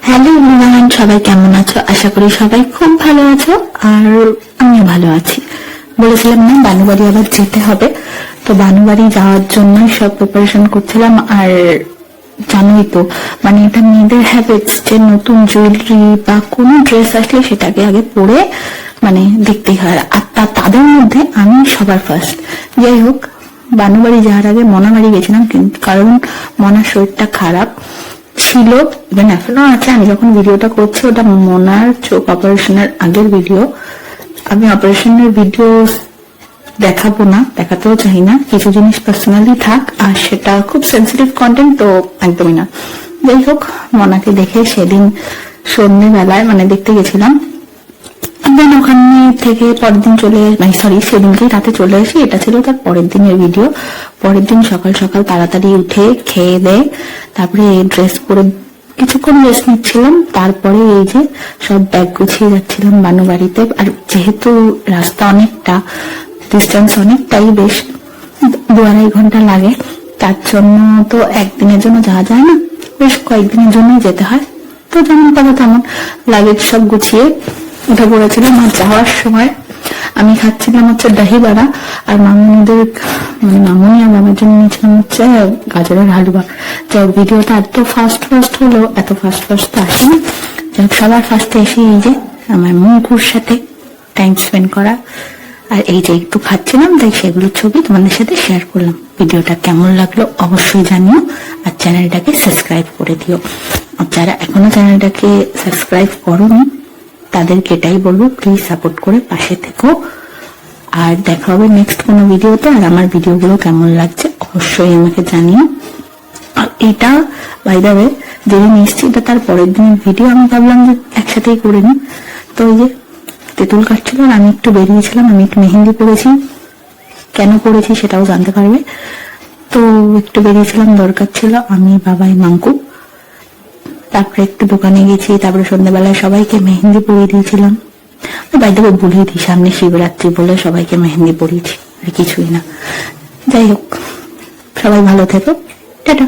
Hello everyone, সবাই কেমন আছো? আশা করি সবাই খুব ভালো আছো, আর আমিও ভালো আছি। বলেছিলাম না বানুবাড়ি আবার যেতে হবে, তো বানুবাড়ি যাওয়ার জন্য সব প্রিপারেশন করছিলাম। আর জানোই তো, মানে এটা মেয়েদের হ্যাবিটস যে নতুন জুয়েলারি বা কোনো ড্রেস আসলে সেটাকে আগে পরে মানে দেখতেই হয়। আর তাদের মধ্যে আমি সবার ফার্স্ট। যাই হোক, বানুবাড়ি যাওয়ার আগে মনাবাড়ি গেছিলাম, কিন্তু কারণ মনার শরীরটা খারাপ ছিল, ইভেন এখনো আছে। আমি যখন ভিডিওটা করছি ওটা মনার চোখ অপারেশনের আগের ভিডিও। আমি অপারেশনের ভিডিও দেখাবো না, দেখাতেও চাই না, কিছু জিনিস পার্সোনালি থাক, আর সেটা খুব সেন্সিটিভ কন্টেন্ট, তো একদমই না। যাই হোক, মনাকে দেখে সেদিন সন্ধ্যেবেলায় মানে দেখতে গেছিলাম। দেন ওখানে থেকে পরের দিন সেদিনকেই রাতে চলে আসি। এটা ছিল তার পরের দিনের ভিডিও। পরের দিন সকাল সকাল তাড়াতাড়ি উঠে খেয়ে দেয়, তারপরে ড্রেস পরে কিছুক্ষণ রেস্ট নিচ্ছিলাম। তারপরে এই যে সব ব্যাগ গুছিয়ে যাচ্ছিলাম বানুবাড়িতে। আর যেহেতু রাস্তা অনেকটা, ডিস্টেন্স অনেকটাই, বেশ 2-2.5 ঘন্টা লাগে, তার জন্য তো একদিনের জন্য যাওয়া যায় না, বেশ কয়েকদিনের জন্যই যেতে হয়। তো যেমন কথা তেমন লাগেজ সব গুছিয়ে উঠে পড়েছিলাম। আর যাওয়ার সময় আমি খাচ্ছিলাম হচ্ছে দহি বড়া, আর মামুনিদের মানে মামুনি আর মামার জন্য নিয়েছিলাম হচ্ছে গাজরের হালুয়া। যাই ভিডিওটা এত ফাস্ট হলো, এত ফাস্ট তো আসেনি। যাই সবার ফার্স্টে এসে এই যে আমার মুখুর সাথে টাইম স্পেন্ড করা, আর এই যে একটু খাচ্ছিলাম, তাই সেগুলো ছবি তোমাদের সাথে শেয়ার করলাম। ভিডিওটা কেমন লাগলো অবশ্যই জানিও, আর চ্যানেলটাকে সাবস্ক্রাইব করে দিও। আর যারা এখনো চ্যানেলটাকে সাবস্ক্রাইব করোনি তাদেরকে এটাই বলবো, প্লিজ সাপোর্ট করে পাশে থেকো। আর দেখা হবে নেক্সট কোনো ভিডিওতে। আর আমার ভিডিওগুলো কেমন লাগছে অবশ্যই আমাকে জানিও। আর এটা বাই দ্য ওয়ে যেদিন এসছি এটা তার পরের দিনের ভিডিও। আমি ভাবলাম যে একসাথেই করে নি। তো ওই যে তেঁতুল কাটছিল আর আমি একটু বেরিয়েছিলাম, আমি একটু মেহেন্দি পরেছি, কেন পরেছি সেটাও জানতে পারবে। তো একটু বেরিয়েছিলাম, দরকার ছিল, আমি বাবাই মাঙ্কু। তারপরে একটু দোকানে গেছি, তারপরে সন্ধ্যাবেলায় সবাইকে মেহেন্দি পরিয়ে দিয়েছিলাম। বাইরে বলিয়ে দিই সামনে শিবরাত্রি বলে সবাইকে মেহেন্দি পরিয়েছি, আর কিছুই না। যাই হোক, সবাই ভালো থেকো, টাটা।